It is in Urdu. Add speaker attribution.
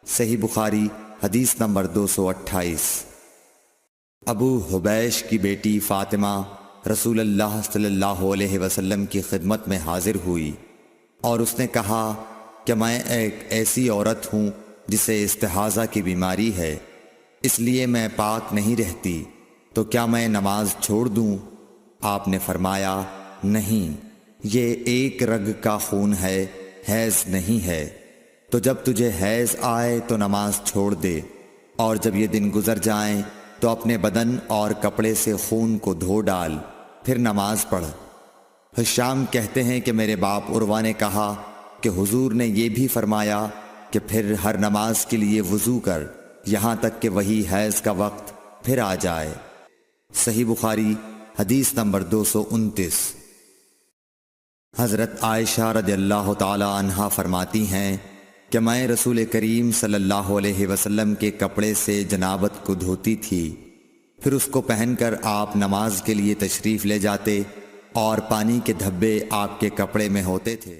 Speaker 1: صحیح بخاری حدیث نمبر 228۔ ابو حبیش کی بیٹی فاطمہ رسول اللہ صلی اللہ علیہ وسلم کی خدمت میں حاضر ہوئی اور اس نے کہا کہ میں ایک ایسی عورت ہوں جسے استحاضہ کی بیماری ہے، اس لیے میں پاک نہیں رہتی، تو کیا میں نماز چھوڑ دوں؟ آپ نے فرمایا نہیں، یہ ایک رگ کا خون ہے، حیض نہیں ہے، تو جب تجھے حیض آئے تو نماز چھوڑ دے، اور جب یہ دن گزر جائیں تو اپنے بدن اور کپڑے سے خون کو دھو ڈال، پھر نماز پڑھ۔ ہشام کہتے ہیں کہ میرے باپ عروہ نے کہا کہ حضور نے یہ بھی فرمایا کہ پھر ہر نماز کے لیے وضو کر یہاں تک کہ وہی حیض کا وقت پھر آ جائے۔ صحیح بخاری حدیث نمبر 229۔ حضرت عائشہ رضی اللہ تعالی عنہا فرماتی ہیں کہ میں رسول کریم صلی اللہ علیہ وسلم کے کپڑے سے جنابت کو دھوتی تھی، پھر اس کو پہن کر آپ نماز کے لیے تشریف لے جاتے اور پانی کے دھبے آپ کے کپڑے میں ہوتے تھے۔